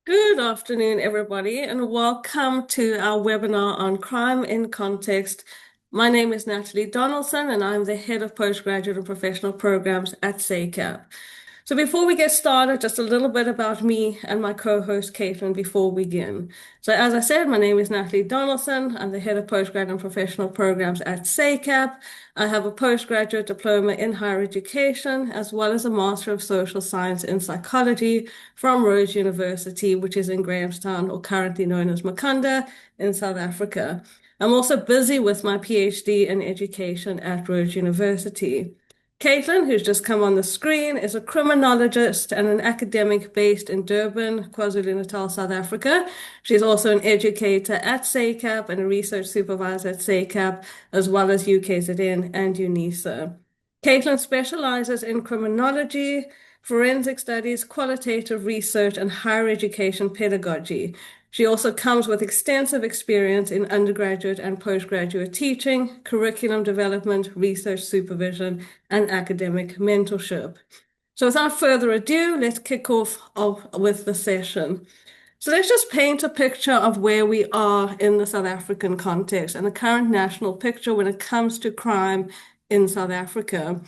Good afternoon, everybody, and welcome to our webinar on crime in context. My name is Natalie Donaldson, and I'm the head of postgraduate and professional programs at SACAP. So before we get started, just a little bit about me and my co-host Caitlin before we begin. So as I said, my name is Natalie Donaldson. I'm the head of postgraduate and professional programs at SACAP. I have a postgraduate diploma in higher education, as well as a Master of Social Science in Psychology from Rhodes University, which is in Grahamstown, or currently known as Makanda, in South Africa. I'm also busy with my PhD in education at Rhodes University. Caitlin, who's just come on the screen, is a criminologist and an academic based in Durban, KwaZulu-Natal, South Africa. She's also an educator at SACAP and a research supervisor at SACAP, as well as UKZN and UNISA. Caitlin specializes in criminology, forensic studies, qualitative research, and higher education pedagogy. She also comes with extensive experience in undergraduate and postgraduate teaching, curriculum development, research supervision, and academic mentorship. So without further ado, let's kick off with the session. So let's just paint a picture of where we are in the South African context and the current national picture when it comes to crime in South Africa.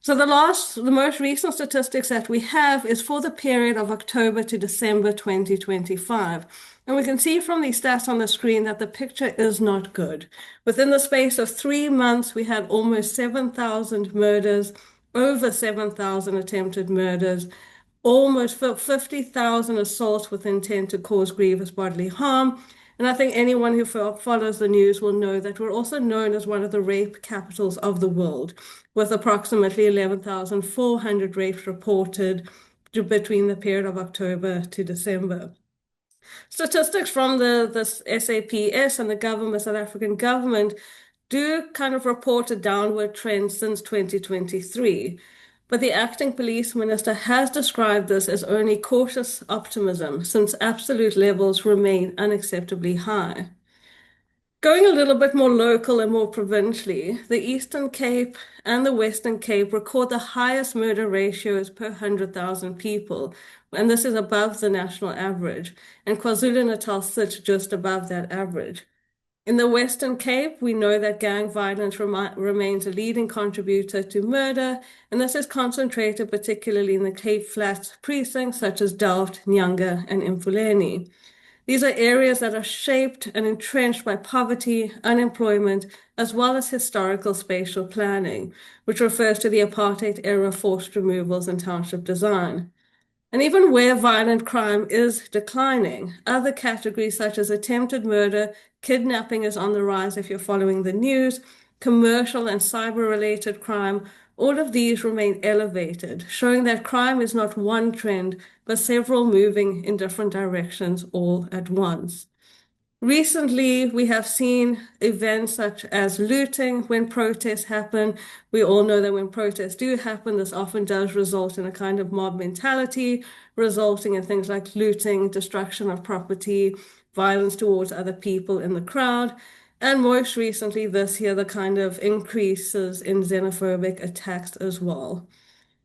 So the most recent statistics that we have is for the period of October to December 2025. And we can see from these stats on the screen that the picture is not good. Within the space of 3 months, we had almost 7,000 murders, over 7,000 attempted murders, almost 50,000 assaults with intent to cause grievous bodily harm. And I think anyone who follows the news will know that we're also known as one of the rape capitals of the world, with approximately 11,400 rapes reported between the period of October to December. Statistics from the SAPS and the South African government do kind of report a downward trend since 2023. But the acting police minister has described this as only cautious optimism, since absolute levels remain unacceptably high. Going a little bit more local and more provincially, the Eastern Cape and the Western Cape record the highest murder ratios per 100,000 people, and this is above the national average, and KwaZulu-Natal sits just above that average. In the Western Cape, we know that gang violence remains a leading contributor to murder, and this is concentrated particularly in the Cape Flats precincts such as Delft, Nyanga, and Mfuleni. These are areas that are shaped and entrenched by poverty, unemployment, as well as historical spatial planning, which refers to the apartheid-era forced removals and township design. And even where violent crime is declining, other categories such as attempted murder, kidnapping is on the rise if you're following the news, commercial and cyber-related crime, all of these remain elevated, showing that crime is not one trend, but several moving in different directions all at once. Recently, we have seen events such as looting when protests happen. We all know that when protests do happen, this often does result in a kind of mob mentality, resulting in things like looting, destruction of property, violence towards other people in the crowd, and most recently this year, the kind of increases in xenophobic attacks as well.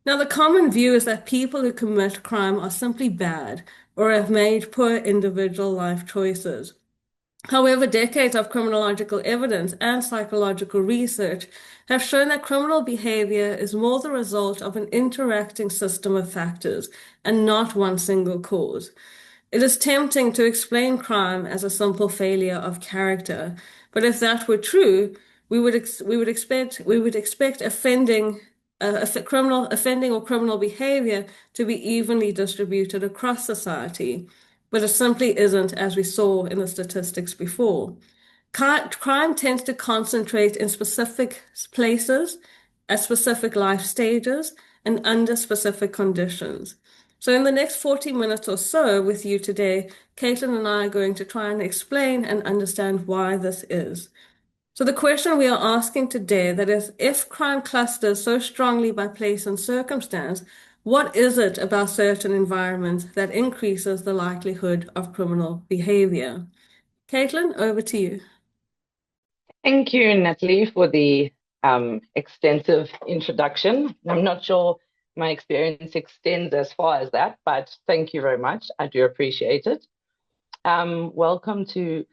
Now, the common view is that people who commit crime are simply bad or have made poor individual life choices. However, decades of criminological evidence and psychological research have shown that criminal behavior is more the result of an interacting system of factors and not one single cause. It is tempting to explain crime as a simple failure of character, but if that were true, we would expect offending or criminal behavior to be evenly distributed across society. But it simply isn't, as we saw in the statistics before. Crime tends to concentrate in specific places, at specific life stages, and under specific conditions. So in the next 40 minutes or so with you today, Caitlin and I are going to try and explain and understand why this is. So the question we are asking today, that is, if crime clusters so strongly by place and circumstance, what is it about certain environments that increases the likelihood of criminal behavior? Caitlin, over to you. Thank you, Natalie, for the extensive introduction. I'm not sure my experience extends as far as that, but thank you very much. I do appreciate it. Welcome to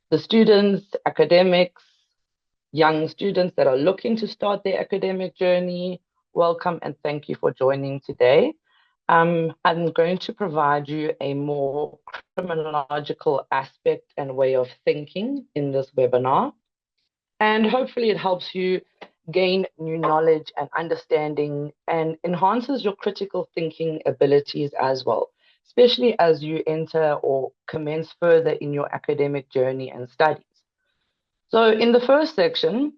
the students, academics, young students that are looking to start their academic journey. Welcome and thank you for joining today. I'm going to provide you a more criminological aspect and way of thinking in this webinar. And hopefully it helps you gain new knowledge and understanding and enhances your critical thinking abilities as well, especially as you enter or commence further in your academic journey and studies. So in the first section,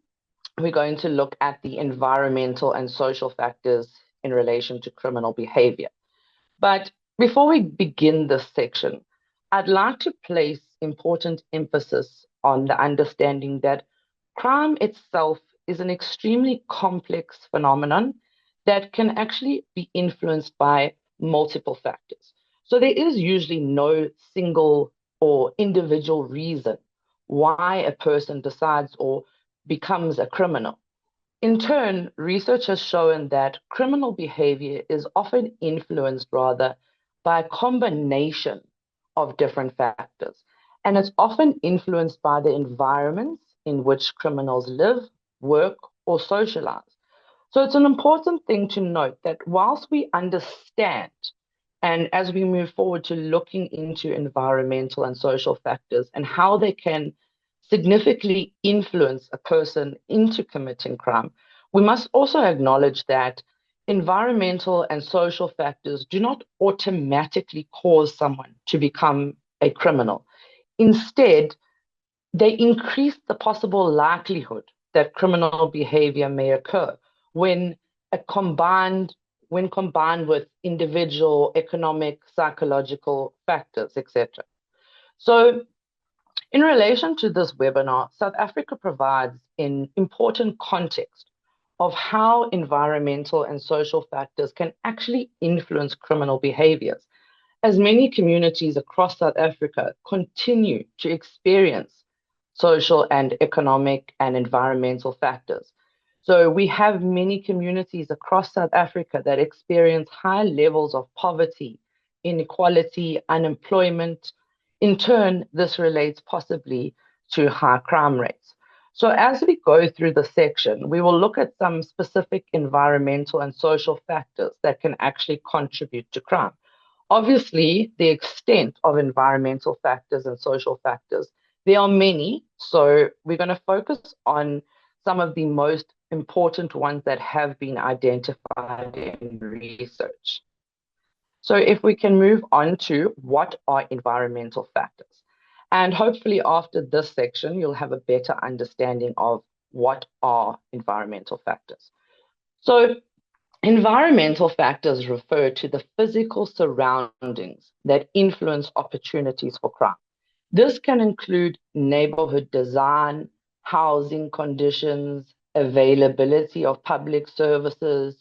we're going to look at the environmental and social factors in relation to criminal behavior. But before we begin this section, I'd like to place important emphasis on the understanding that crime itself is an extremely complex phenomenon that can actually be influenced by multiple factors. So there is usually no single or individual reason why a person decides or becomes a criminal. In turn, research has shown that criminal behavior is often influenced rather by a combination of different factors, and it's often influenced by the environments in which criminals live, work, or socialize. So it's an important thing to note that whilst we understand, and as we move forward to looking into environmental and social factors and how they can significantly influence a person into committing crime, we must also acknowledge that environmental and social factors do not automatically cause someone to become a criminal. Instead, they increase the possible likelihood that criminal behavior may occur when when combined with individual, economic, psychological factors, etc. So in relation to this webinar, South Africa provides an important context of how environmental and social factors can actually influence criminal behaviors, as many communities across South Africa continue to experience social and economic and environmental factors. So we have many communities across South Africa that experience high levels of poverty, inequality, unemployment. In turn, this relates possibly to high crime rates. So as we go through the section, we will look at some specific environmental and social factors that can actually contribute to crime. Obviously, the extent of environmental factors and social factors, there are many. So we're going to focus on some of the most important ones that have been identified in research. So if we can move on to what are environmental factors. And hopefully after this section, you'll have a better understanding of what are environmental factors. So environmental factors refer to the physical surroundings that influence opportunities for crime. This can include neighborhood design, housing conditions, availability of public services,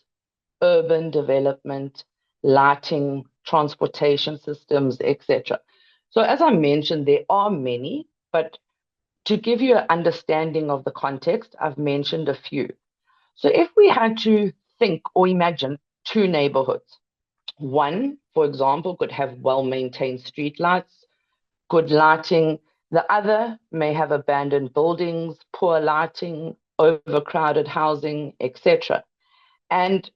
urban development, lighting, transportation systems, etc. So as I mentioned, there are many, but to give you an understanding of the context, I've mentioned a few. So if we had to think or imagine two neighborhoods, one, for example, could have well-maintained streetlights, good lighting. The other may have abandoned buildings, poor lighting, overcrowded housing, etc. And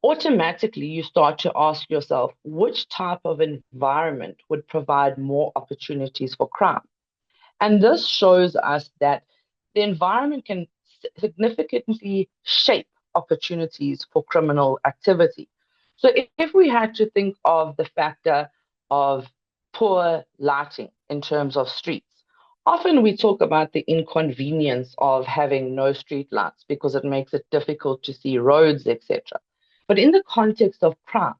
automatically you start to ask yourself, which type of environment would provide more opportunities for crime? And this shows us that the environment can significantly shape opportunities for criminal activity. So if we had to think of the factor of poor lighting in terms of streets, often we talk about the inconvenience of having no street lights because it makes it difficult to see roads, etc. But in the context of crime,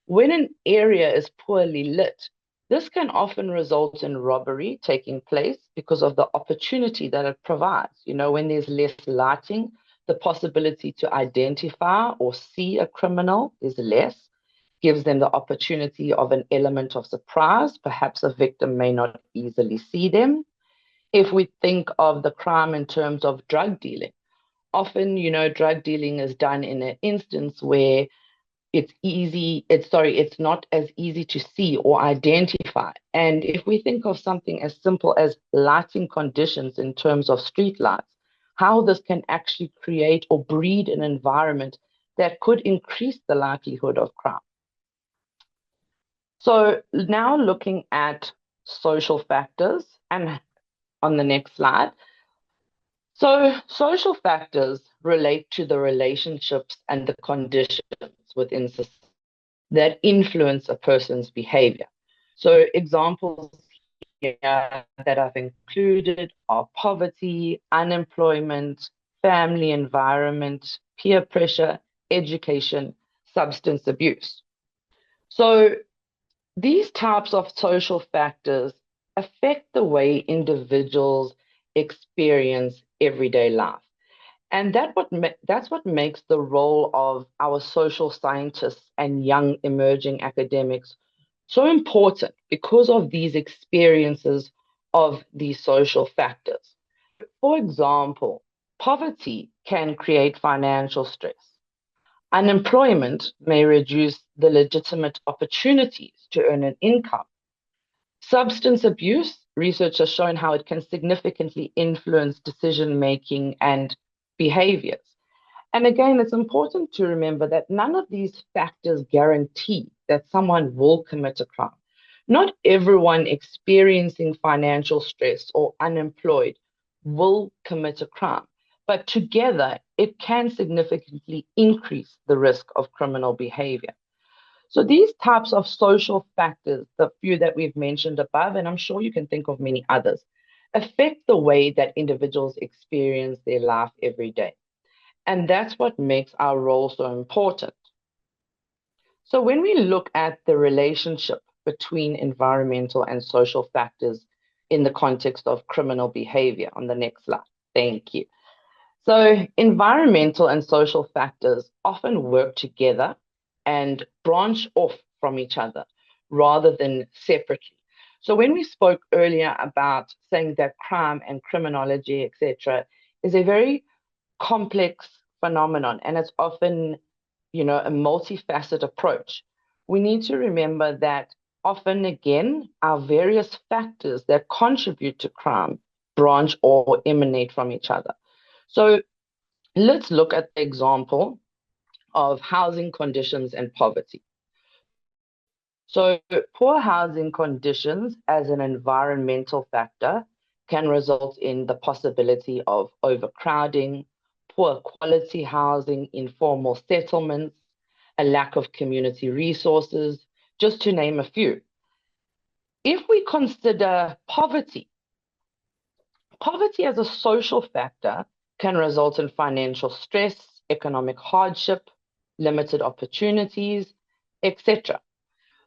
when an area is poorly lit, this can often result in robbery taking place because of the opportunity that it provides. You know, when there's less lighting, the possibility to identify or see a criminal is less, gives them the opportunity of an element of surprise. Perhaps a victim may not easily see them. If we think of the crime in terms of drug dealing, often, you know, drug dealing is done in an instance where it's not as easy to see or identify. And if we think of something as simple as lighting conditions in terms of street lights, how this can actually create or breed an environment that could increase the likelihood of crime. So now looking at social factors, and on the next slide. So social factors relate to the relationships and the conditions within society that influence a person's behavior. So examples here that I've included are poverty, unemployment, family environment, peer pressure, education, substance abuse. So these types of social factors affect the way individuals experience everyday life. And that's what makes the role of our social scientists and young emerging academics so important, because of these experiences of these social factors. For example, poverty can create financial stress. Unemployment may reduce the legitimate opportunities to earn an income. Substance abuse, research has shown how it can significantly influence decision making and behaviors. And again, it's important to remember that none of these factors guarantee that someone will commit a crime. Not everyone experiencing financial stress or unemployed will commit a crime, but together it can significantly increase the risk of criminal behavior. So these types of social factors, the few that we've mentioned above, and I'm sure you can think of many others, affect the way that individuals experience their life every day. And that's what makes our role so important. So when we look at the relationship between environmental and social factors in the context of criminal behavior, on the next slide. Thank you. So environmental and social factors often work together and branch off from each other rather than separately. So when we spoke earlier about saying that crime and criminology, etc., is a very complex phenomenon, and it's often, a multifaceted approach. We need to remember that often again, our various factors that contribute to crime branch or emanate from each other. So let's look at the example of housing conditions and poverty. So poor housing conditions as an environmental factor can result in the possibility of overcrowding, poor quality housing, informal settlements, a lack of community resources, just to name a few. If we consider poverty as a social factor can result in financial stress, economic hardship, limited opportunities, etc.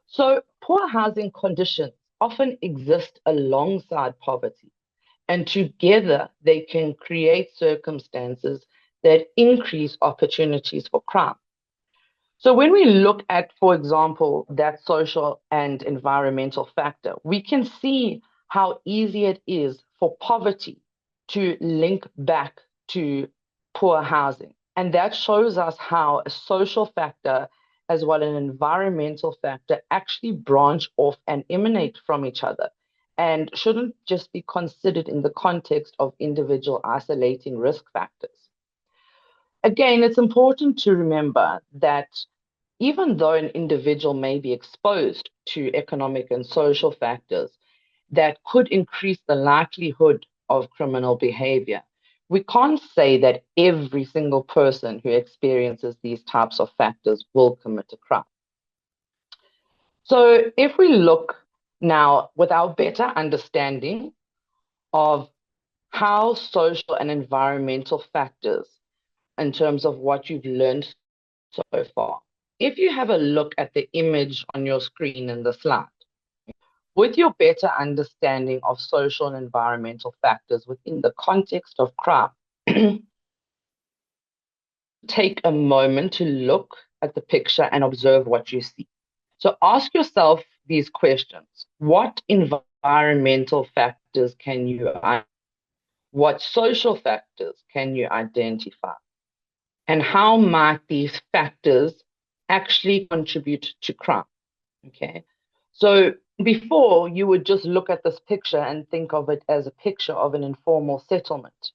So poor housing conditions often exist alongside poverty, and together they can create circumstances that increase opportunities for crime. So when we look at, for example, that social and environmental factor, we can see how easy it is for poverty to link back to poor housing. And that shows us how a social factor as well as an environmental factor actually branch off and emanate from each other and shouldn't just be considered in the context of individual isolating risk factors. Again, it's important to remember that even though an individual may be exposed to economic and social factors that could increase the likelihood of criminal behavior, we can't say that every single person who experiences these types of factors will commit a crime. So if we look now with our better understanding of how social and environmental factors, in terms of what you've learned so far, if you have a look at the image on your screen in the slide, with your better understanding of social and environmental factors within the context of crime, take a moment to look at the picture and observe what you see. So ask yourself these questions. What environmental factors can you identify? What social factors can you identify? And how might these factors actually contribute to crime. Okay, so before you would just look at this picture and think of it as a picture of an informal settlement.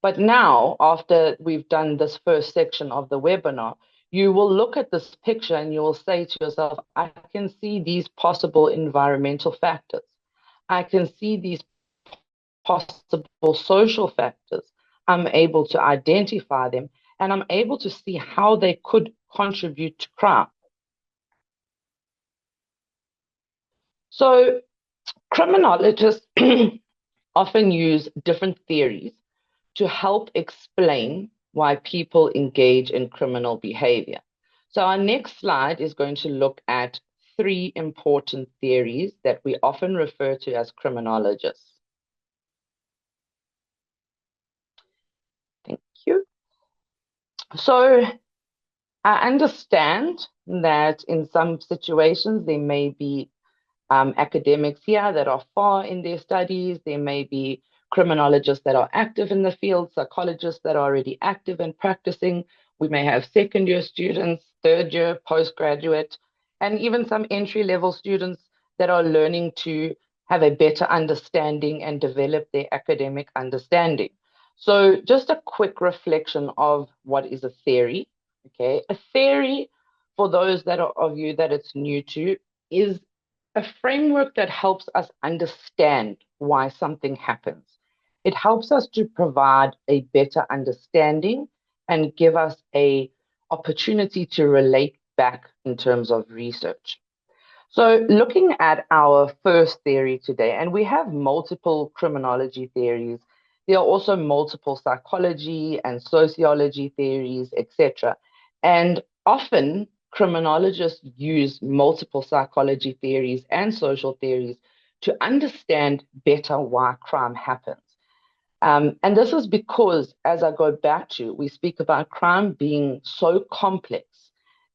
But now, after we've done this first section of the webinar, you will look at this picture and you will say to yourself, I can see these possible environmental factors. I can see these possible social factors. I'm able to identify them and I'm able to see how they could contribute to crime. So criminologists often use different theories to help explain why people engage in criminal behavior. So our next slide is going to look at 3 important theories that we often refer to as criminologists. Thank you. So I understand that in some situations there may be academics here that are far in their studies. There may be criminologists that are active in the field, psychologists that are already active and practicing. We may have second year students, third year, postgraduate, and even some entry-level students that are learning to have a better understanding and develop their academic understanding. So just a quick reflection of what is a theory. Okay, a theory, for those that are of you that it's new to, is a framework that helps us understand why something happens. It helps us to provide a better understanding and give us an opportunity to relate back in terms of research. So looking at our first theory today, and we have multiple criminology theories, there are also multiple psychology and sociology theories, etc. And often criminologists use multiple psychology theories and social theories to understand better why crime happens. And this is because, as I go back to, we speak about crime being so complex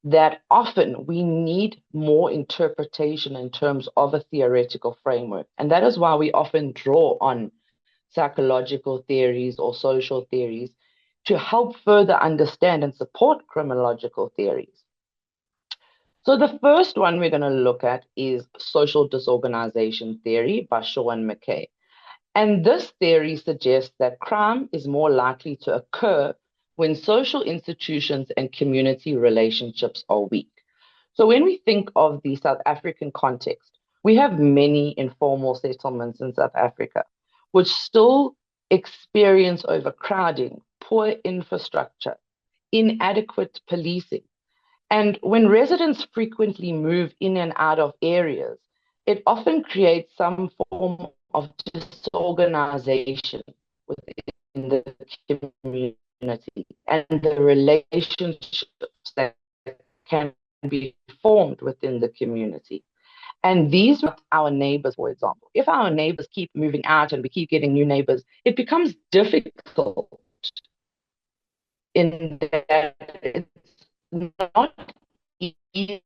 that often we need more interpretation in terms of a theoretical framework. And that is why we often draw on psychological theories or social theories to help further understand and support criminological theories. So the first one we're going to look at is social disorganization theory by Shaw and McKay. And this theory suggests that crime is more likely to occur when social institutions and community relationships are weak. So when we think of the South African context, we have many informal settlements in South Africa, which still experience overcrowding, poor infrastructure, inadequate policing. And when residents frequently move in and out of areas, it often creates some form of disorganization within the community and the relationships that can be formed within the community. And these are our neighbors, for example. If our neighbors keep moving out and we keep getting new neighbors, it becomes difficult in that it's not easy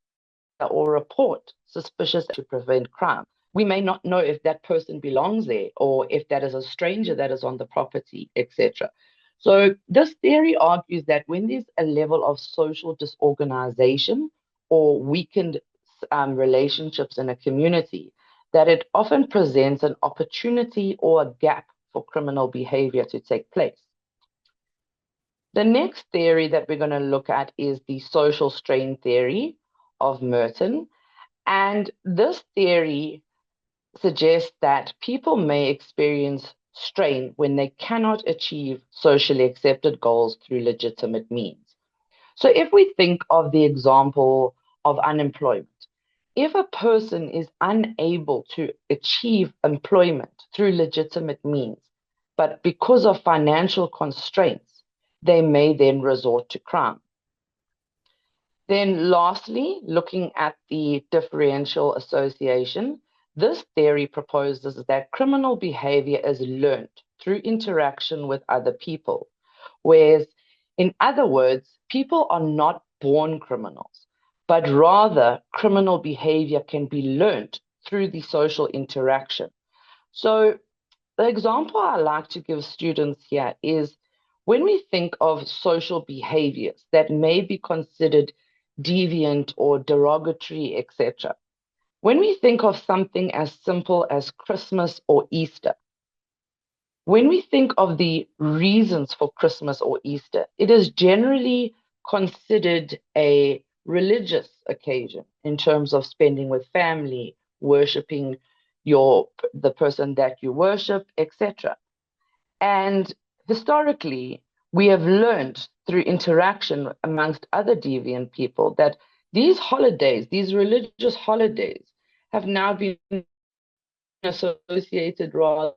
or report suspicious to prevent crime. We may not know if that person belongs there or if that is a stranger that is on the property, etc. So this theory argues that when there's a level of social disorganization or weakened relationships in a community, that it often presents an opportunity or a gap for criminal behavior to take place. The next theory that we're going to look at is the social strain theory of Merton. And this theory suggests that people may experience strain when they cannot achieve socially accepted goals through legitimate means. So if we think of the example of unemployment, if a person is unable to achieve employment through legitimate means, but because of financial constraints, they may then resort to crime. Then lastly, looking at the differential association, this theory proposes that criminal behavior is learned through interaction with other people, whereas, in other words, people are not born criminals, but rather criminal behavior can be learned through the social interaction. So the example I like to give students here is when we think of social behaviors that may be considered deviant or derogatory, etc. When we think of something as simple as Christmas or Easter, when we think of the reasons for Christmas or Easter, it is generally considered a religious occasion in terms of spending with family, worshiping the person that you worship, etc. And historically, we have learned through interaction amongst other deviant people that these holidays, these religious holidays, have now been associated rather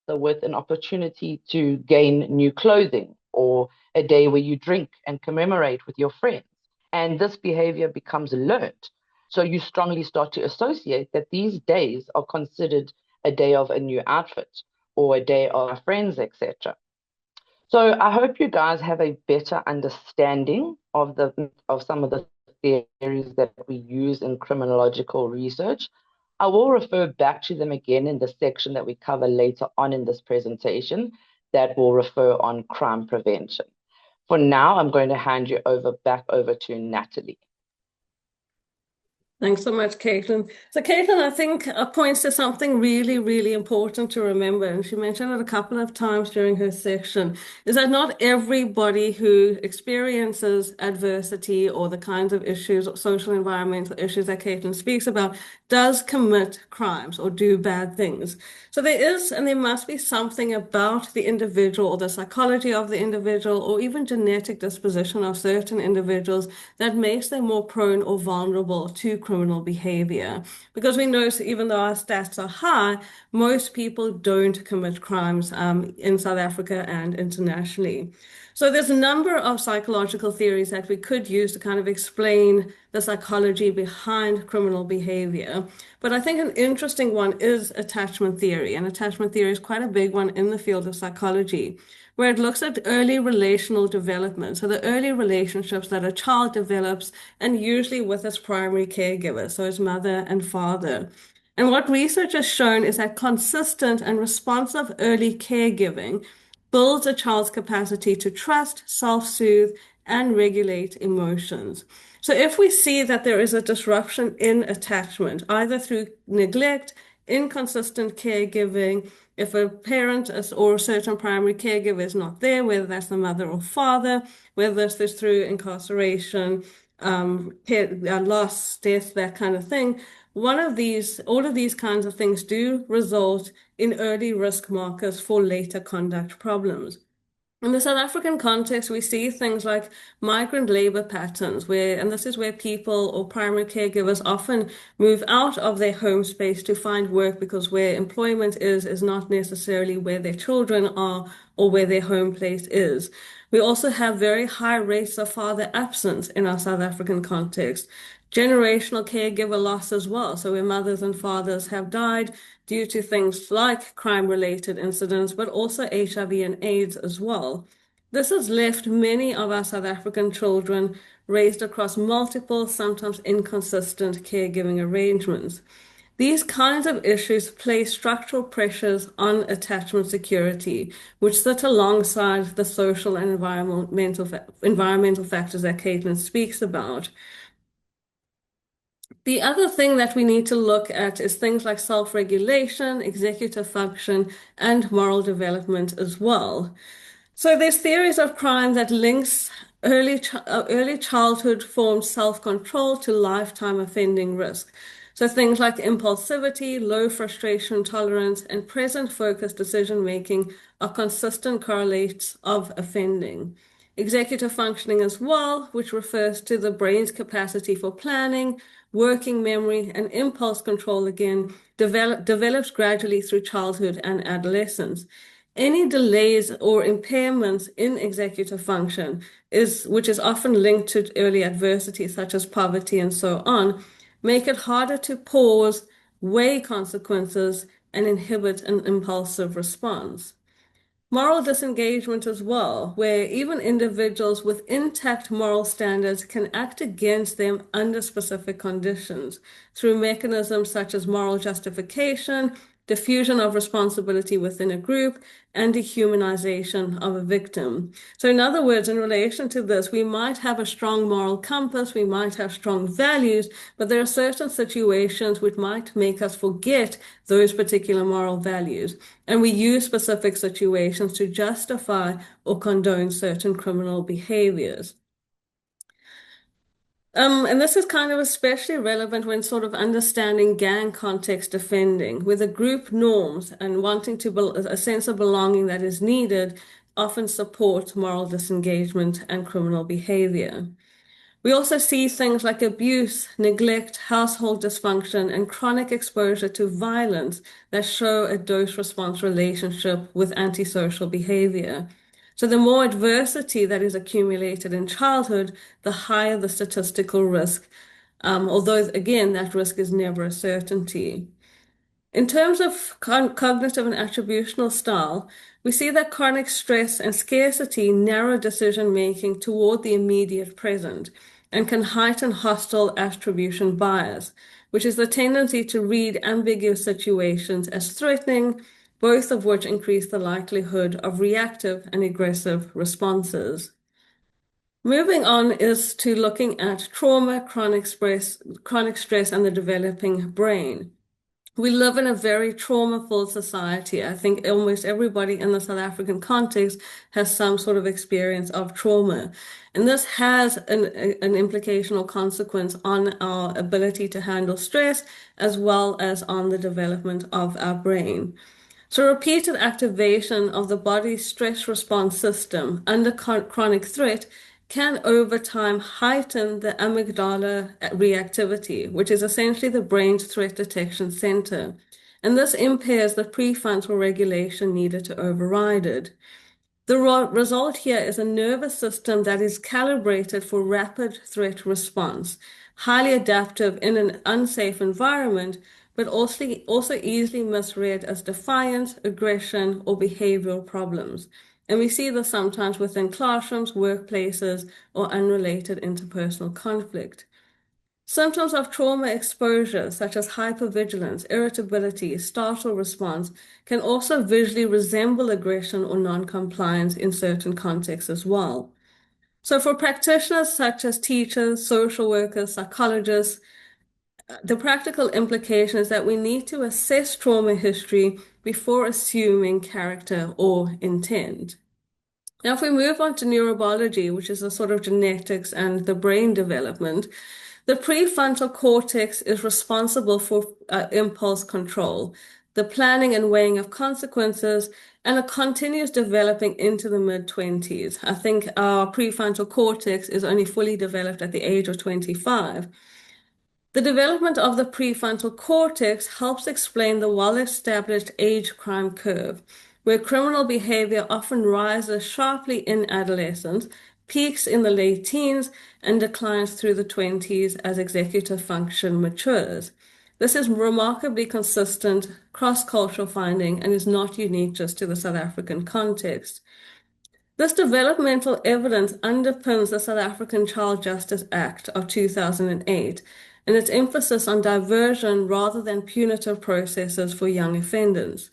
with an opportunity to gain new clothing or a day where you drink and commemorate with your friends. And this behavior becomes learned. So you strongly start to associate that these days are considered a day of a new outfit or a day of friends, etc. So I hope you guys have a better understanding of some of the theories that we use in criminological research. I will refer back to them again in the section that we cover later on in this presentation that will refer on crime prevention. For now, I'm going to hand you back over to Natalie. Thanks so much, Caitlin. So Caitlin, I think, points to something really, really important to remember, and she mentioned it a couple of times during her section, is that not everybody who experiences adversity or the kinds of issues, social environmental issues that Caitlin speaks about, does commit crimes or do bad things. So there is, and there must be something about the individual or the psychology of the individual or even genetic disposition of certain individuals that makes them more prone or vulnerable to criminal behavior. Because we know, even though our stats are high, most people don't commit crimes in South Africa and internationally. So there's a number of psychological theories that we could use to kind of explain the psychology behind criminal behavior. But I think an interesting one is attachment theory. And attachment theory is quite a big one in the field of psychology, where it looks at early relational development. So the early relationships that a child develops, and usually with its primary caregiver, so its mother and father. And what research has shown is that consistent and responsive early caregiving builds a child's capacity to trust, self-soothe, and regulate emotions. So if we see that there is a disruption in attachment, either through neglect, inconsistent caregiving, if a parent or a certain primary caregiver is not there, whether that's the mother or father, whether it's through incarceration, loss, death, that kind of thing, all of these kinds of things do result in early risk markers for later conduct problems. In the South African context, we see things like migrant labor patterns, and this is where people or primary caregivers often move out of their home space to find work because where employment is not necessarily where their children are or where their home place is. We also have very high rates of father absence in our South African context. Generational caregiver loss as well. So where mothers and fathers have died due to things like crime-related incidents, but also HIV and AIDS as well. This has left many of our South African children raised across multiple, sometimes inconsistent caregiving arrangements. These kinds of issues place structural pressures on attachment security, which sit alongside the social and environmental factors that Caitlin speaks about. The other thing that we need to look at is things like self-regulation, executive function, and moral development as well. So there's theories of crime that links early childhood formed self-control to lifetime offending risk. So things like impulsivity, low frustration tolerance, and present focused decision-making are consistent correlates of offending. Executive functioning as well, which refers to the brain's capacity for planning, working memory, and impulse control again, develops gradually through childhood and adolescence. Any delays or impairments in executive function, which is often linked to early adversity such as poverty and so on, make it harder to pause, weigh consequences, and inhibit an impulsive response. Moral disengagement as well, where even individuals with intact moral standards can act against them under specific conditions through mechanisms such as moral justification, diffusion of responsibility within a group, and dehumanization of a victim. So in other words, in relation to this, we might have a strong moral compass, we might have strong values, but there are certain situations which might make us forget those particular moral values. And we use specific situations to justify or condone certain criminal behaviors. And this is kind of especially relevant when sort of understanding gang context offending, where the group norms and wanting to build a sense of belonging that is needed often support moral disengagement and criminal behavior. We also see things like abuse, neglect, household dysfunction, and chronic exposure to violence that show a dose-response relationship with antisocial behavior. So the more adversity that is accumulated in childhood, the higher the statistical risk, although, again, that risk is never a certainty. In terms of cognitive and attributional style, we see that chronic stress and scarcity narrow decision-making toward the immediate present and can heighten hostile attribution bias, which is the tendency to read ambiguous situations as threatening, both of which increase the likelihood of reactive and aggressive responses. Moving on is to looking at trauma, chronic stress, and the developing brain. We live in a very trauma-filled society. I think almost everybody in the South African context has some sort of experience of trauma. And this has an implication or consequence on our ability to handle stress, as well as on the development of our brain. So repeated activation of the body's stress response system under chronic threat can over time heighten the amygdala reactivity, which is essentially the brain's threat detection center. And this impairs the prefrontal regulation needed to override it. The result here is a nervous system that is calibrated for rapid threat response, highly adaptive in an unsafe environment, but also easily misread as defiance, aggression, or behavioral problems. And we see this sometimes within classrooms, workplaces, or unrelated interpersonal conflict. Symptoms of trauma exposure, such as hypervigilance, irritability, startle response, can also visually resemble aggression or non-compliance in certain contexts as well. So for practitioners such as teachers, social workers, psychologists, the practical implication is that we need to assess trauma history before assuming character or intent. Now, if we move on to neurobiology, which is a sort of genetics and the brain development, the prefrontal cortex is responsible for impulse control, the planning and weighing of consequences, and it continues developing into the mid-20s. I think our prefrontal cortex is only fully developed at the age of 25. The development of the prefrontal cortex helps explain the well-established age crime curve, where criminal behavior often rises sharply in adolescence, peaks in the late teens, and declines through the 20s as executive function matures. This is remarkably consistent cross-cultural finding and is not unique just to the South African context. This developmental evidence underpins the South African Child Justice Act of 2008 and its emphasis on diversion rather than punitive processes for young offenders.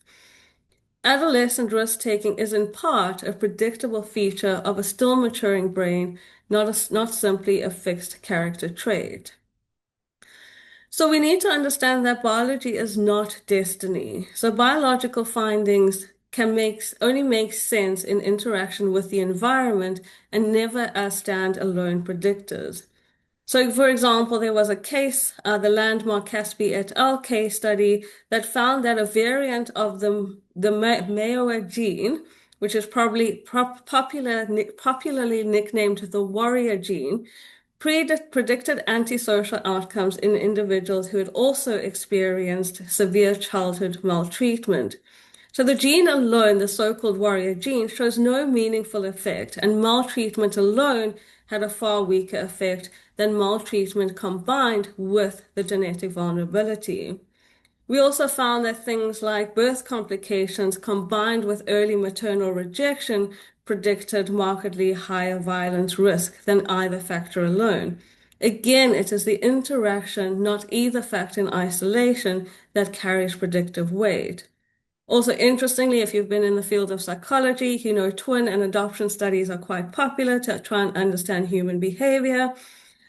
Adolescent risk-taking is in part a predictable feature of a still maturing brain, not simply a fixed character trait. So we need to understand that biology is not destiny. So biological findings only make sense in interaction with the environment and never as standalone predictors. So, for example, there was a case, the landmark Caspi et al. Case study that found that a variant of the Mayoa gene, which is probably popularly nicknamed the warrior gene, predicted antisocial outcomes in individuals who had also experienced severe childhood maltreatment. So the gene alone, the so-called warrior gene, shows no meaningful effect, and maltreatment alone had a far weaker effect than maltreatment combined with the genetic vulnerability. We also found that things like birth complications combined with early maternal rejection predicted markedly higher violence risk than either factor alone. Again, it is the interaction, not either fact in isolation, that carries predictive weight. Also, interestingly, if you've been in the field of psychology, you know twin and adoption studies are quite popular to try and understand human behavior.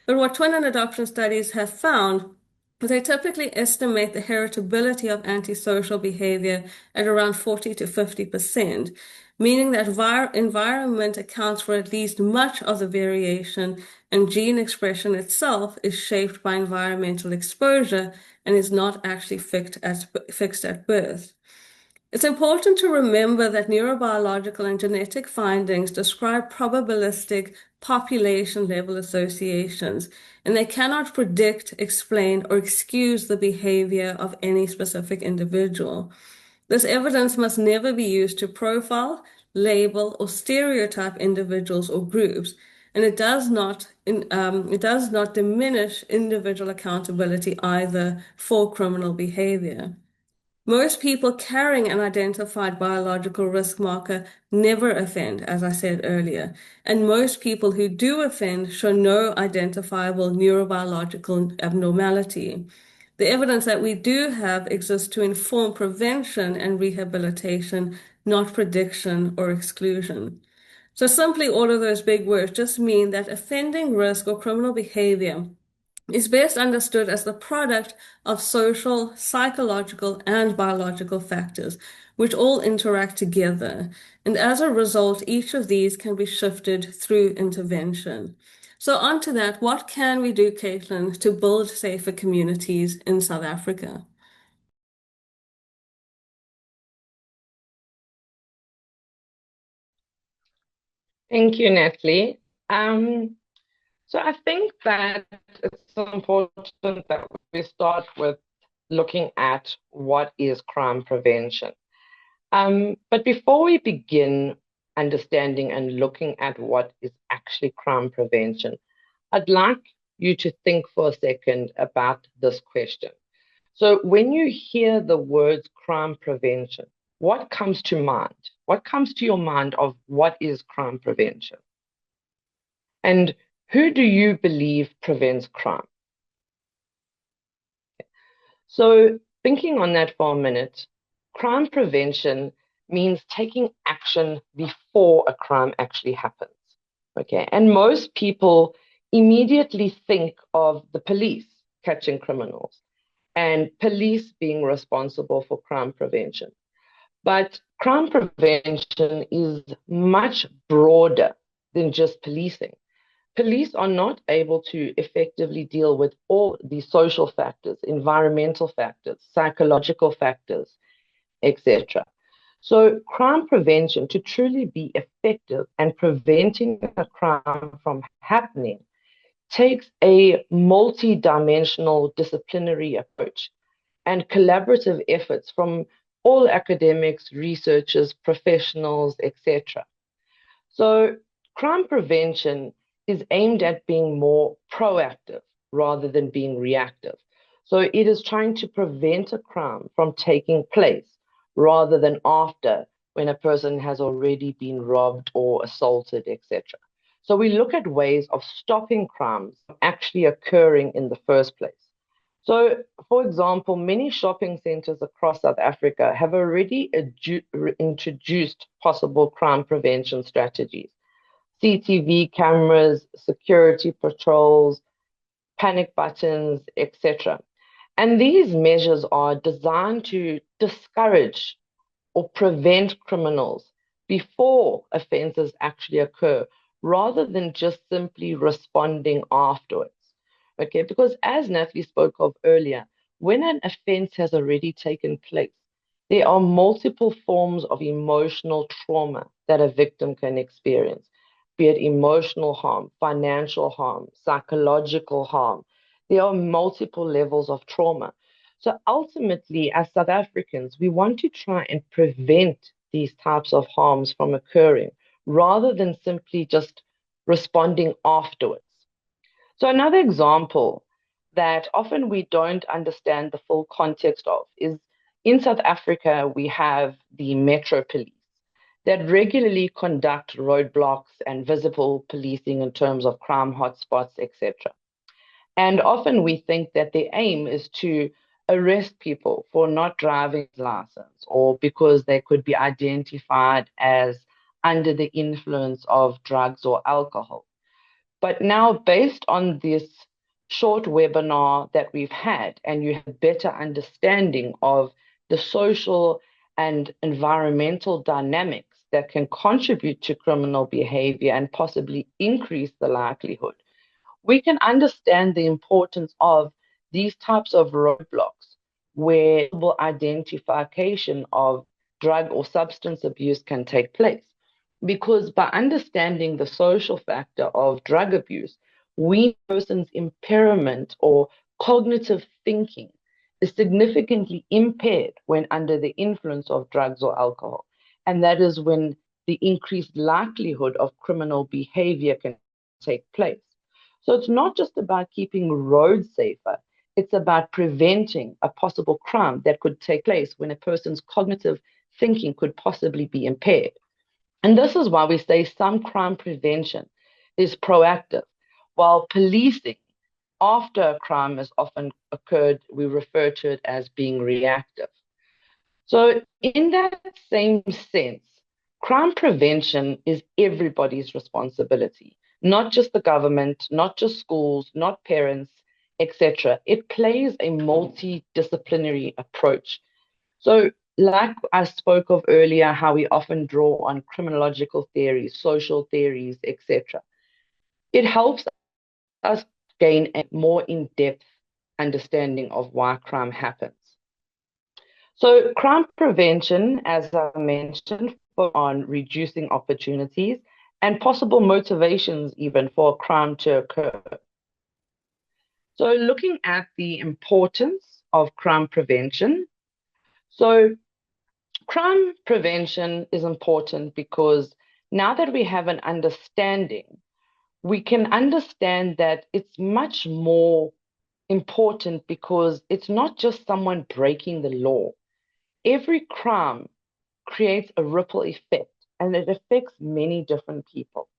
But what twin and adoption studies have found is they typically estimate the heritability of antisocial behavior at around 40 to 50%, meaning that environment accounts for at least much of the variation, and gene expression itself is shaped by environmental exposure and is not actually fixed at birth. It's important to remember that neurobiological and genetic findings describe probabilistic population-level associations, and they cannot predict, explain, or excuse the behavior of any specific individual. This evidence must never be used to profile, label, or stereotype individuals or groups, and it does not diminish individual accountability either for criminal behavior. Most people carrying an identified biological risk marker never offend, as I said earlier, and most people who do offend show no identifiable neurobiological abnormality. The evidence that we do have exists to inform prevention and rehabilitation, not prediction or exclusion. So simply all of those big words just mean that offending risk or criminal behavior is best understood as the product of social, psychological, and biological factors, which all interact together. And as a result, each of these can be shifted through intervention. So on to that, what can we do, Caitlin, to build safer communities in South Africa? Thank you, Natalie. So I think that it's important that we start with looking at what is crime prevention. But before we begin understanding and looking at what is actually crime prevention, I'd like you to think for a second about this question. So when you hear the words crime prevention, what comes to mind? What comes to your mind of what is crime prevention? And who do you believe prevents crime? So thinking on that for a minute, crime prevention means taking action before a crime actually happens. Okay, and most people immediately think of the police catching criminals and police being responsible for crime prevention. But crime prevention is much broader than just policing. Police are not able to effectively deal with all the social factors, environmental factors, psychological factors, etc. So crime prevention, to truly be effective and preventing a crime from happening, takes a multi-dimensional disciplinary approach and collaborative efforts from all academics, researchers, professionals, etc. So crime prevention is aimed at being more proactive rather than being reactive. So it is trying to prevent a crime from taking place rather than after, when a person has already been robbed or assaulted, etc. So we look at ways of stopping crimes actually occurring in the first place. So, for example, many shopping centers across South Africa have already introduced possible crime prevention strategies. CCTV cameras, security patrols, panic buttons, etc. And these measures are designed to discourage or prevent criminals before offenses actually occur, rather than just simply responding afterwards. Okay, because as Natalie spoke of earlier, when an offense has already taken place, there are multiple forms of emotional trauma that a victim can experience, be it emotional harm, financial harm, psychological harm. There are multiple levels of trauma. So ultimately, as South Africans, we want to try and prevent these types of harms from occurring rather than simply just responding afterwards. So another example that often we don't understand the full context of is in South Africa, we have the Metro Police that regularly conduct roadblocks and visible policing in terms of crime hotspots, etc. And often we think that the aim is to arrest people for not driving license or because they could be identified as under the influence of drugs or alcohol. But now, based on this short webinar that we've had, and you have a better understanding of the social and environmental dynamics that can contribute to criminal behavior and possibly increase the likelihood, we can understand the importance of these types of roadblocks where identification of drug or substance abuse can take place. Because by understanding the social factor of drug abuse, we know a person's impairment or cognitive thinking is significantly impaired when under the influence of drugs or alcohol. And that is when the increased likelihood of criminal behavior can take place. So it's not just about keeping roads safer, it's about preventing a possible crime that could take place when a person's cognitive thinking could possibly be impaired. And this is why we say some crime prevention is proactive, while policing after a crime has often occurred, we refer to it as being reactive. So, in that same sense, crime prevention is everybody's responsibility, not just the government, not just schools, not parents, etc. It plays a multidisciplinary approach. So, like I spoke of earlier, how we often draw on criminological theories, social theories, etc. It helps us gain a more in-depth understanding of why crime happens. So crime prevention, as I mentioned, focus on reducing opportunities and possible motivations even for a crime to occur. So looking at the importance of crime prevention. So crime prevention is important because now that we have an understanding, we can understand that it's much more important because it's not just someone breaking the law. Every crime creates a ripple effect and it affects many different people.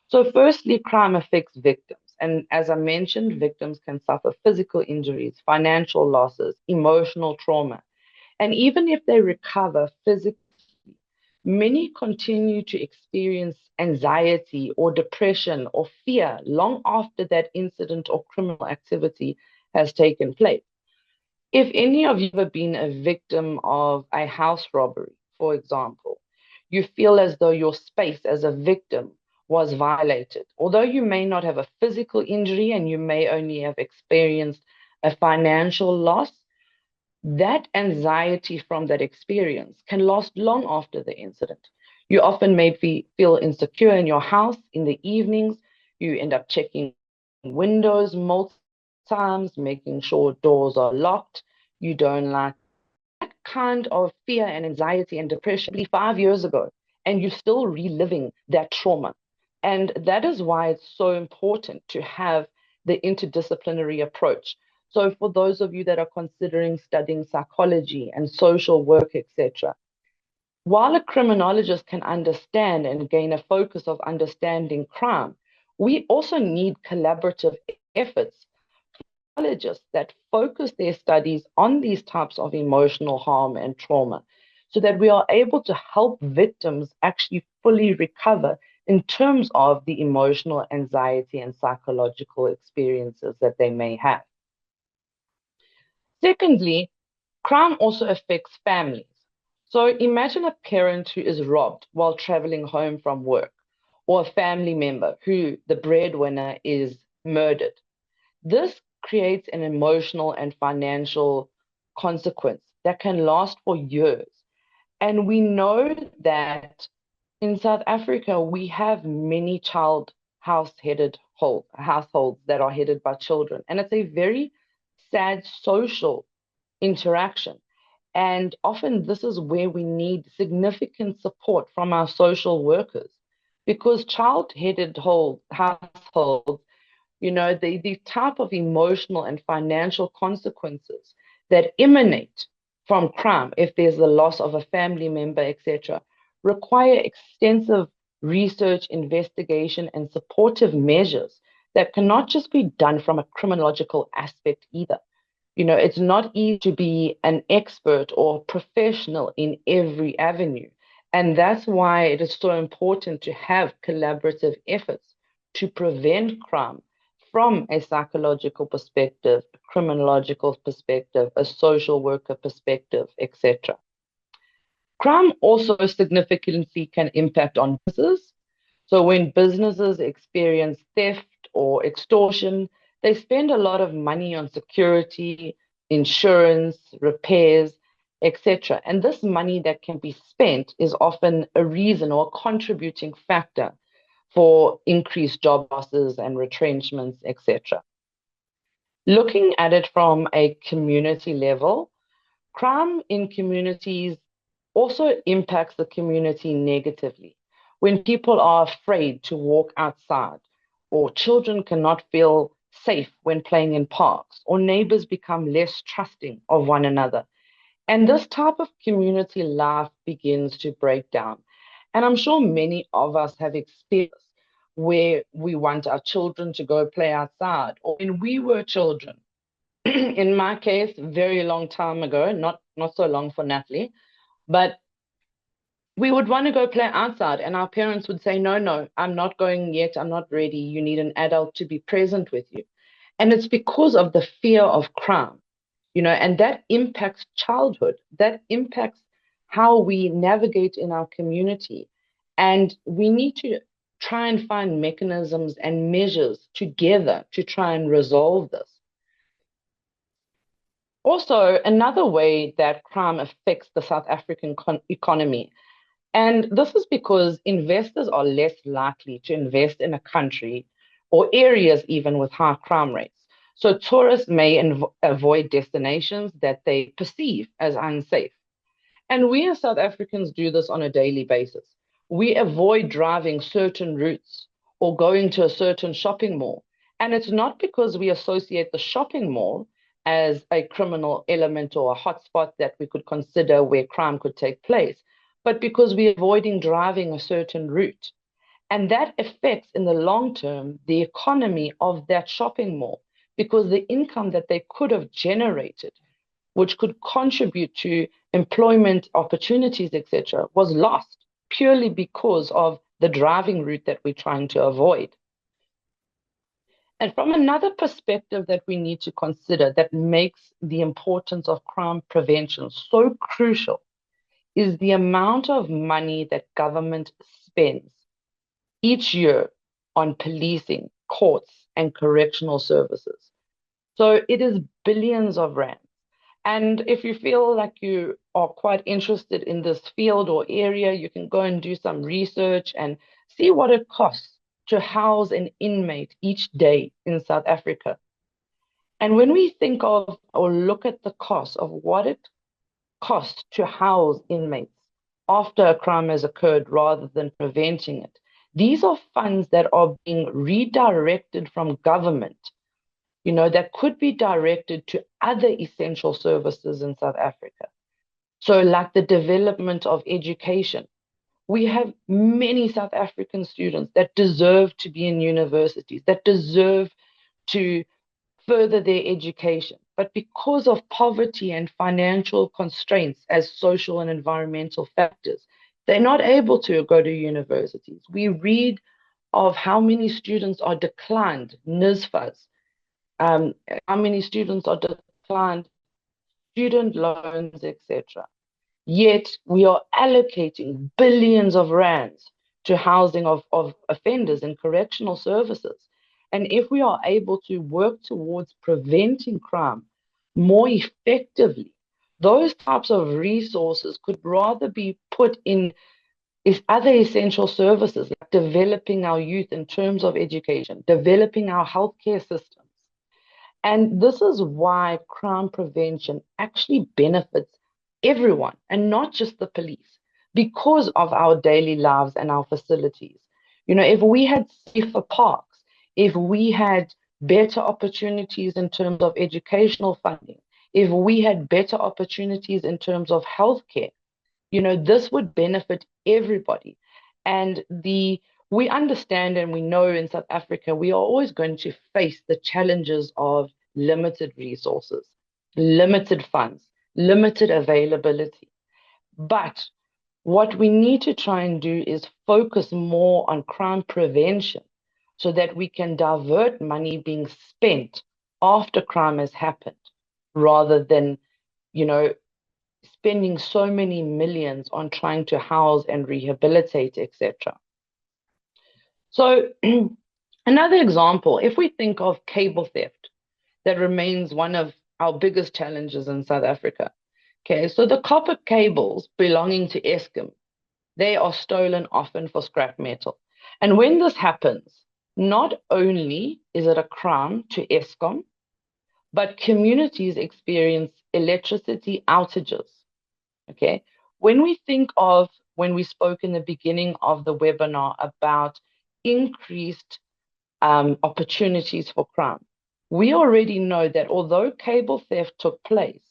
So, firstly, crime affects victims. And as I mentioned, victims can suffer physical injuries, financial losses, emotional trauma. And even if they recover physically, many continue to experience anxiety or depression or fear long after that incident or criminal activity has taken place. If any of you have ever been a victim of a house robbery, for example, you feel as though your space as a victim was violated. Although you may not have a physical injury and you may only have experienced a financial loss, that anxiety from that experience can last long after the incident. You often may feel insecure in your house in the evenings. You end up checking windows multiple times, making sure doors are locked. You don't like that kind of fear and anxiety and depression 5 years ago, and you're still reliving that trauma. And that is why it's so important to have the interdisciplinary approach. So for those of you that are considering studying psychology and social work, etc., while a criminologist can understand and gain a focus of understanding crime, we also need collaborative efforts psychologists that focus their studies on these types of emotional harm and trauma so that we are able to help victims actually fully recover in terms of the emotional anxiety and psychological experiences that they may have. Secondly, crime also affects families. So imagine a parent who is robbed while traveling home from work, or a family member who the breadwinner is murdered. This creates an emotional and financial consequence that can last for years. And we know that in South Africa, we have many households that are headed by children. And it's a very sad social interaction. And often this is where we need significant support from our social workers because child-headed households, the type of emotional and financial consequences that emanate from crime, if there's the loss of a family member, etc., require extensive research, investigation, and supportive measures that cannot just be done from a criminological aspect either. It's not easy to be an expert or professional in every avenue. And that's why it is so important to have collaborative efforts to prevent crime from a psychological perspective, a criminological perspective, a social worker perspective, etc. Crime also significantly can impact on businesses. So when businesses experience theft or extortion, they spend a lot of money on security, insurance, repairs, etc. And this money that can be spent is often a reason or a contributing factor for increased job losses and retrenchments, etc. Looking at it from a community level, crime in communities also impacts the community negatively. When people are afraid to walk outside, or children cannot feel safe when playing in parks, or neighbors become less trusting of one another. And this type of community life begins to break down. And I'm sure many of us have experienced where we want our children to go play outside, or when we were children. In my case, very long time ago, not so long for Natalie, but we would want to go play outside, and our parents would say, no, I'm not going yet. I'm not ready. You need an adult to be present with you. And it's because of the fear of crime, and that impacts childhood. That impacts how we navigate in our community. And we need to try and find mechanisms and measures together to try and resolve this. Also, another way that crime affects the South African economy. And this is because investors are less likely to invest in a country or areas even with high crime rates. So tourists may avoid destinations that they perceive as unsafe. And we as South Africans do this on a daily basis. We avoid driving certain routes or going to a certain shopping mall. And it's not because we associate the shopping mall as a criminal element or a hotspot that we could consider where crime could take place, but because we're avoiding driving a certain route. And that affects in the long term the economy of that shopping mall, because the income that they could have generated, which could contribute to employment opportunities, etc., was lost purely because of the driving route that we're trying to avoid. And from another perspective that we need to consider that makes the importance of crime prevention so crucial is the amount of money that government spends each year on policing, courts, and correctional services. So it is billions of rands. And if you feel like you are quite interested in this field or area, you can go and do some research and see what it costs to house an inmate each day in South Africa. And when we think of or look at the cost of what it costs to house inmates after a crime has occurred rather than preventing it, these are funds that are being redirected from government, that could be directed to other essential services in South Africa. So like the development of education. We have many South African students that deserve to be in universities, that deserve to further their education. But because of poverty and financial constraints as social and environmental factors, they're not able to go to universities. We read of how many students are declined NSFAS, how many students are declined student loans, etc. Yet we are allocating billions of rands to housing of offenders in correctional services. And if we are able to work towards preventing crime more effectively, those types of resources could rather be put in other essential services, like developing our youth in terms of education, developing our healthcare systems. And this is why crime prevention actually benefits everyone and not just the police because of our daily lives and our facilities. If we had safer parks, if we had better opportunities in terms of educational funding, if we had better opportunities in terms of healthcare, this would benefit everybody. And the we understand and we know in South Africa, we are always going to face the challenges of limited resources, limited funds, limited availability. But what we need to try and do is focus more on crime prevention so that we can divert money being spent after crime has happened rather than, spending so many millions on trying to house and rehabilitate, etc. So another example, if we think of cable theft, that remains one of our biggest challenges in South Africa. Okay, so the copper cables belonging to Eskom, they are stolen often for scrap metal. And when this happens, not only is it a crime to Eskom, but communities experience electricity outages. Okay, when we spoke in the beginning of the webinar about increased opportunities for crime, we already know that although cable theft took place,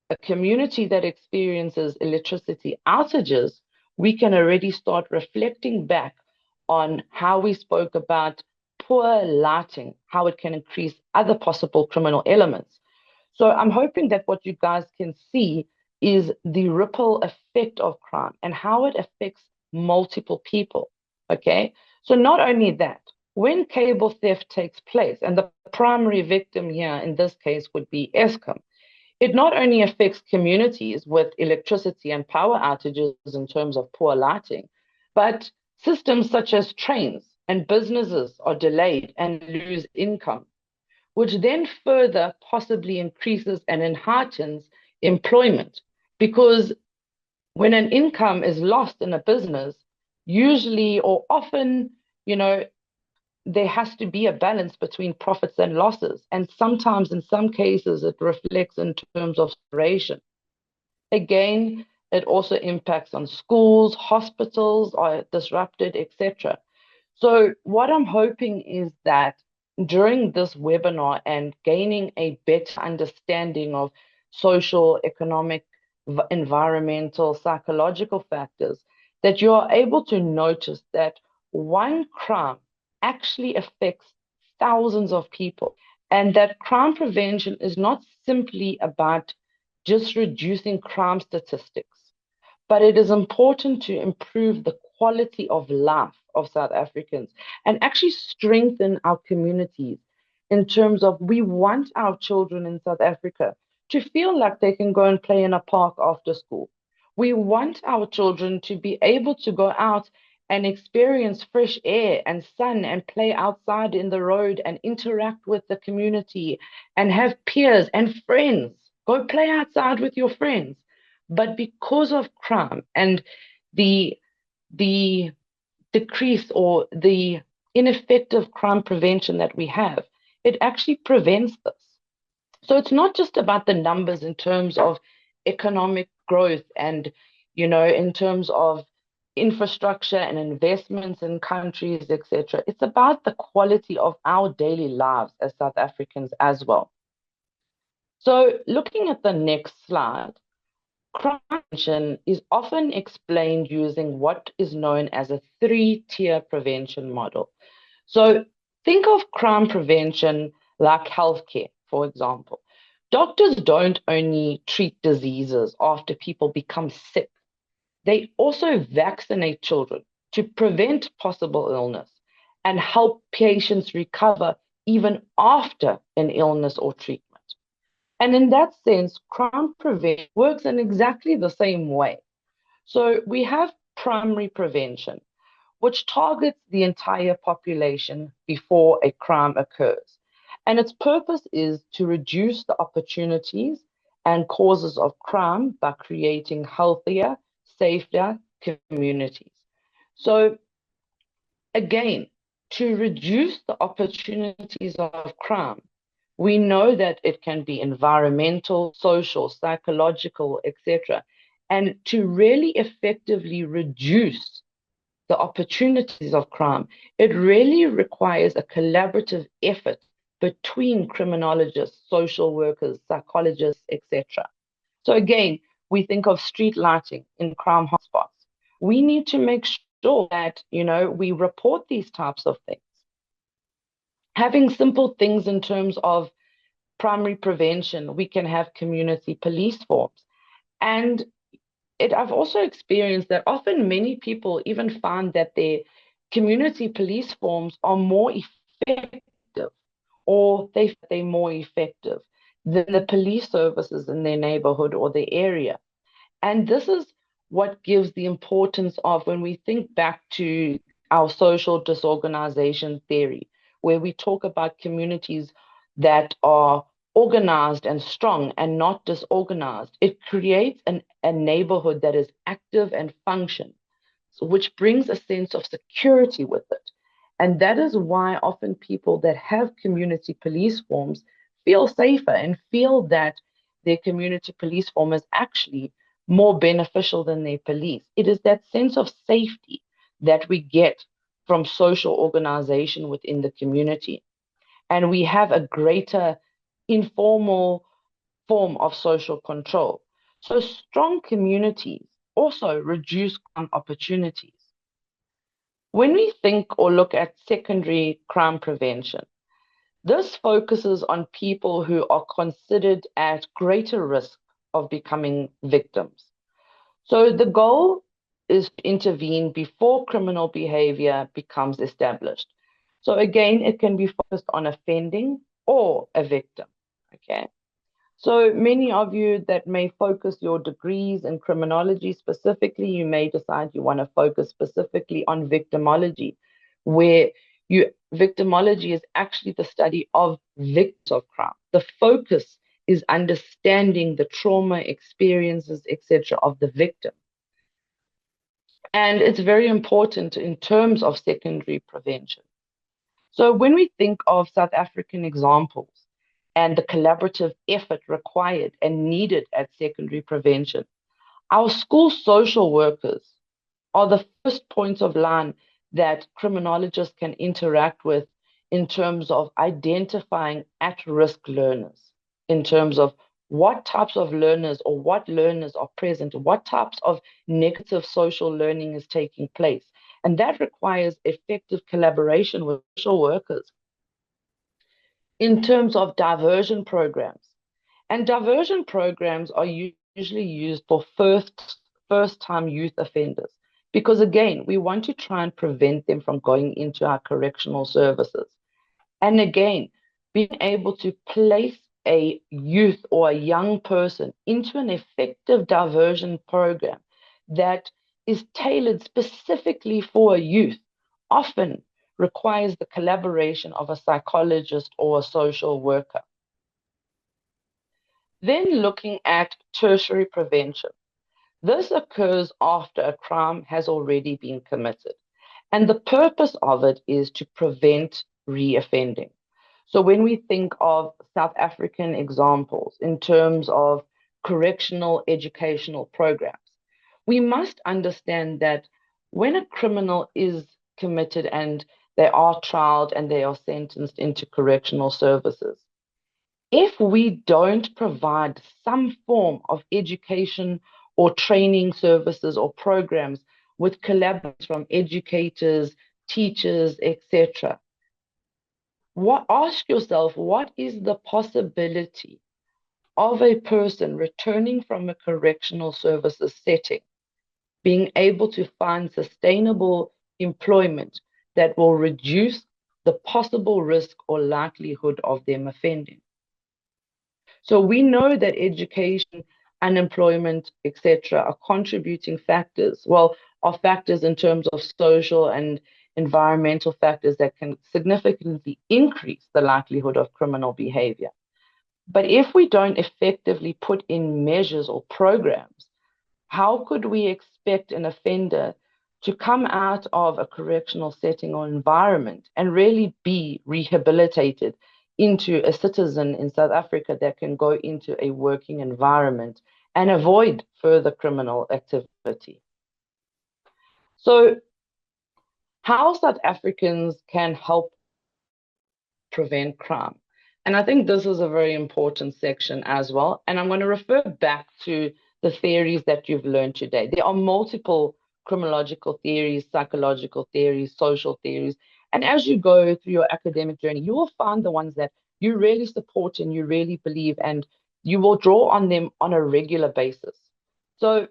a community that experiences electricity outages, we can already start reflecting back on how we spoke about poor lighting, how it can increase other possible criminal elements. So I'm hoping that what you guys can see is the ripple effect of crime and how it affects multiple people. Okay, so not only that, when cable theft takes place, and the primary victim here in this case would be Eskom, it not only affects communities with electricity and power outages in terms of poor lighting, but systems such as trains and businesses are delayed and lose income, which then further possibly increases and heightens employment. Because when an income is lost in a business, usually or often, there has to be a balance between profits and losses. And sometimes, in some cases, it reflects in terms of separation. Again, it also impacts on schools, hospitals are disrupted, etc. So what I'm hoping is that during this webinar and gaining a better understanding of social, economic, environmental, psychological factors, that you are able to notice that one crime actually affects thousands of people, and that crime prevention is not simply about just reducing crime statistics, but it is important to improve the quality of life of South Africans and actually strengthen our communities in terms of we want our children in South Africa to feel like they can go and play in a park after school. We want our children to be able to go out and experience fresh air and sun and play outside in the road and interact with the community and have peers and friends. Go play outside with your friends. But because of crime and the decrease or the ineffective crime prevention that we have, it actually prevents this. So it's not just about the numbers in terms of economic growth and, in terms of infrastructure and investments in countries, etc. It's about the quality of our daily lives as South Africans as well. So looking at the next slide, crime prevention is often explained using what is known as a three-tier prevention model. So think of crime prevention like healthcare, for example. Doctors don't only treat diseases after people become sick. They also vaccinate children to prevent possible illness and help patients recover even after an illness or treatment. And in that sense, crime prevention works in exactly the same way. So we have primary prevention, which targets the entire population before a crime occurs. And its purpose is to reduce the opportunities and causes of crime by creating healthier, safer communities. So again, to reduce the opportunities of crime, we know that it can be environmental, social, psychological, etc. And to really effectively reduce the opportunities of crime, it really requires a collaborative effort between criminologists, social workers, psychologists, etc. So again, we think of street lighting in crime hotspots. We need to make sure that, we report these types of things. Having simple things in terms of primary prevention, we can have community police forms. And I've also experienced that often many people even find that their community police forms are more effective, or they're more effective than the police services in their neighborhood or their area. And this is what gives the importance of when we think back to our social disorganization theory, where we talk about communities that are organized and strong and not disorganized. It creates a neighborhood that is active and function, which brings a sense of security with it. And that is why often people that have community police forms feel safer and feel that their community police form is actually more beneficial than their police. It is that sense of safety that we get from social organization within the community. And we have a greater informal form of social control. So strong communities also reduce crime opportunities. When we think or look at secondary crime prevention, this focuses on people who are considered at greater risk of becoming victims. So the goal is to intervene before criminal behavior becomes established. So again, it can be focused on offending or a victim, okay? So many of you that may focus your degrees in criminology specifically, you may decide you want to focus specifically on victimology, where victimology is actually the study of victims of crime. The focus is understanding the trauma, experiences, etc. of the victim. And it's very important in terms of secondary prevention. So when we think of South African examples and the collaborative effort required and needed at secondary prevention, our school social workers are the first points of line that criminologists can interact with in terms of identifying at-risk learners, in terms of what types of learners or what learners are present, what types of negative social learning is taking place. And that requires effective collaboration with social workers in terms of diversion programs. And diversion programs are usually used for first-time youth offenders because, again, we want to try and prevent them from going into our correctional services. And again, being able to place a youth or a young person into an effective diversion program that is tailored specifically for a youth often requires the collaboration of a psychologist or a social worker. Then looking at tertiary prevention. This occurs after a crime has already been committed. And the purpose of it is to prevent reoffending. So when we think of South African examples in terms of correctional educational programs, we must understand that when a criminal is committed and they are trialed and they are sentenced into correctional services, if we don't provide some form of education or training services or programs with collaborators from educators, teachers, etc., ask yourself, what is the possibility of a person returning from a correctional services setting being able to find sustainable employment that will reduce the possible risk or likelihood of them offending? So we know that education, unemployment, etc., are contributing factors. Well, are factors in terms of social and environmental factors that can significantly increase the likelihood of criminal behavior. But if we don't effectively put in measures or programs, how could we expect an offender to come out of a correctional setting or environment and really be rehabilitated into a citizen in South Africa that can go into a working environment and avoid further criminal activity? So how South Africans can help prevent crime. And I think this is a very important section as well. And I'm going to refer back to the theories that you've learned today. There are multiple criminological theories, psychological theories, social theories. And as you go through your academic journey, you will find the ones that you really support and you really believe, and you will draw on them on a regular basis. So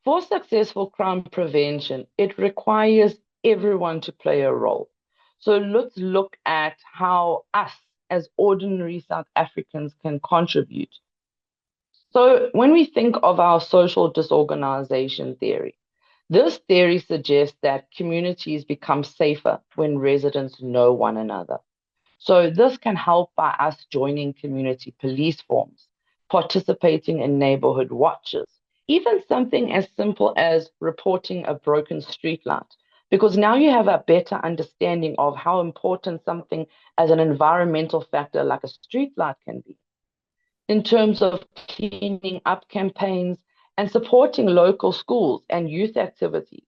for successful crime prevention, it requires everyone to play a role. So let's look at how us as ordinary South Africans can contribute. So when we think of our social disorganization theory, this theory suggests that communities become safer when residents know one another. So this can help by us joining community police forms, participating in neighborhood watches, even something as simple as reporting a broken street light, because now you have a better understanding of how important something as an environmental factor like a street light can be. In terms of cleaning up campaigns and supporting local schools and youth activities,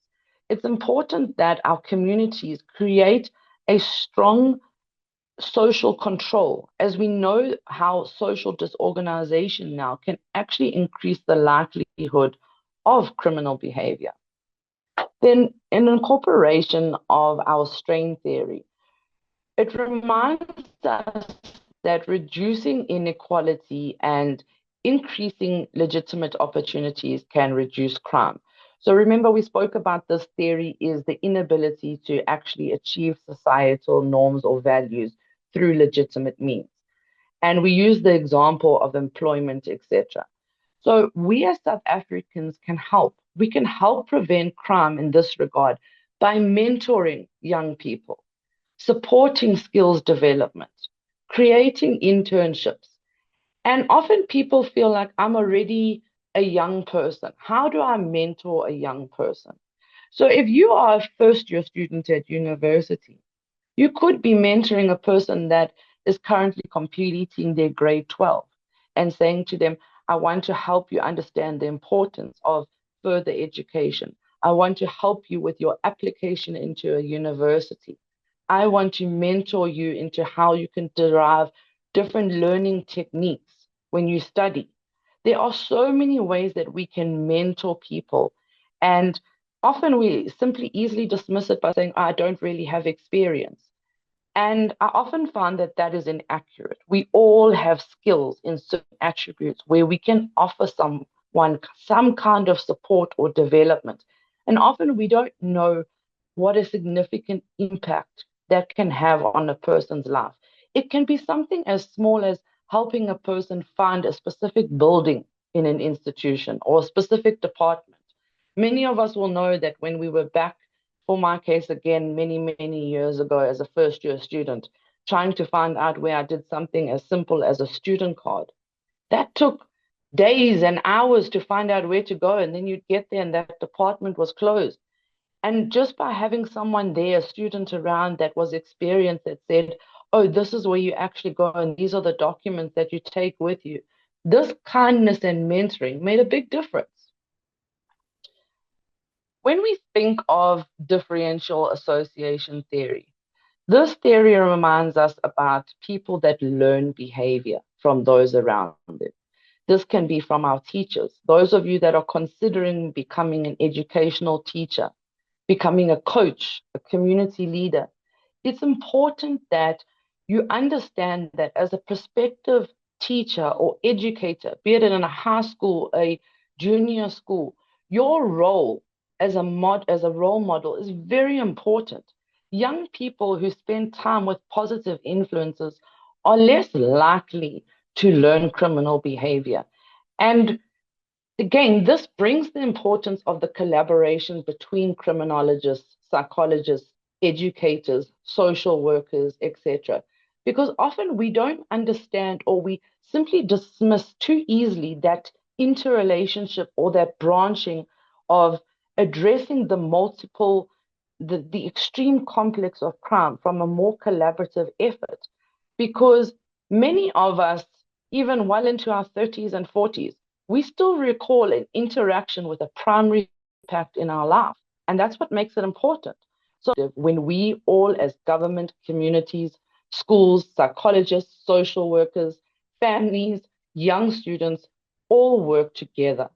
it's important that our communities create a strong social control, as we know how social disorganization now can actually increase the likelihood of criminal behavior. Then, in incorporation of our strain theory, it reminds us that reducing inequality and increasing legitimate opportunities can reduce crime. So remember, we spoke about this theory is the inability to actually achieve societal norms or values through legitimate means. And we use the example of employment, etc. So we as South Africans can help. We can help prevent crime in this regard by mentoring young people, supporting skills development, creating internships. And often people feel like I'm already a young person. How do I mentor a young person? So if you are a first year student at university, you could be mentoring a person that is currently completing their grade 12 and saying to them, I want to help you understand the importance of further education. I want to help you with your application into a university. I want to mentor you into how you can derive different learning techniques when you study. There are so many ways that we can mentor people. And often we simply easily dismiss it by saying, I don't really have experience. And I often find that that is inaccurate. We all have skills in certain attributes where we can offer someone some kind of support or development. And often we don't know what a significant impact that can have on a person's life. It can be something as small as helping a person find a specific building in an institution or a specific department. Many of us will know that when we were back, for my case again, many, many years ago as a first year student, trying to find out where I did something as simple as a student card. That took days and hours to find out where to go. And then you'd get there and that department was closed. And just by having someone there, a student around that was experienced, that said, oh, this is where you actually go and these are the documents that you take with you. This kindness and mentoring made a big difference. When we think of differential association theory, this theory reminds us about people that learn behavior from those around them. This can be from our teachers, those of you that are considering becoming an educational teacher, becoming a coach, a community leader. It's important that you understand that as a prospective teacher or educator, be it in a high school, a junior school, your role as a role model is very important. Young people who spend time with positive influences are less likely to learn criminal behavior. And again, this brings the importance of the collaboration between criminologists, psychologists, educators, social workers, etc. Because often we don't understand or we simply dismiss too easily that interrelationship or that branching of addressing the extreme complex of crime from a more collaborative effort. Because many of us, even well into our 30s and 40s, we still recall an interaction with a primary impact in our life. And that's what makes it important. So when we all as government, communities, schools, psychologists, social workers, families, young students, all work together,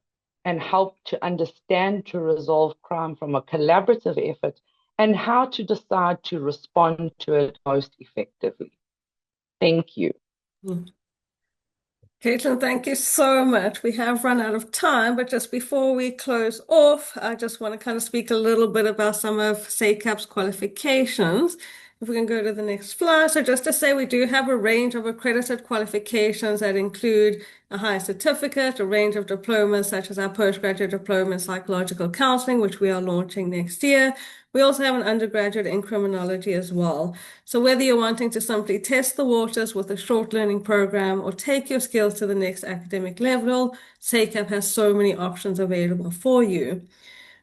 and help to understand to resolve crime from a collaborative effort, and how to decide to respond to it most effectively. Thank you. Caitlin, thank you so much. We have run out of time, but just before we close off, I just want to kind of speak a little bit about some of SACAP's qualifications. If we can go to the next slide. So just to say, we do have a range of accredited qualifications that include a higher certificate, a range of diplomas such as our postgraduate diploma in psychological counseling, which we are launching next year. We also have an undergraduate in criminology as well. So whether you're wanting to simply test the waters with a short learning program or take your skills to the next academic level, SACAP has so many options available for you.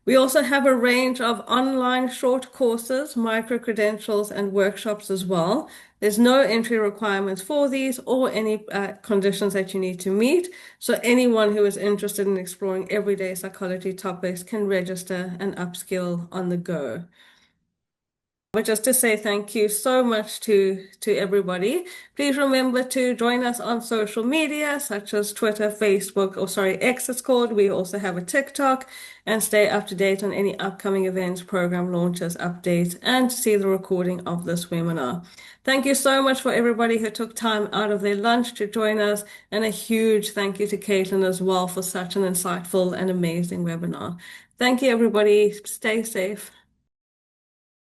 We also have a range of online short courses, micro-credentials, and workshops as well. There's no entry requirements for these or any conditions that you need to meet. So anyone who is interested in exploring everyday psychology topics can register and upskill on the go. But just to say thank you so much to everybody. Please remember to join us on social media such as Twitter, Facebook, or sorry, X it's called. We also have a TikTok, and stay up to date on any upcoming events, program launches, updates, and to see the recording of this webinar. Thank you so much for everybody who took time out of their lunch to join us, and a huge thank you to Caitlin as well for such an insightful and amazing webinar. Thank you, everybody. Stay safe.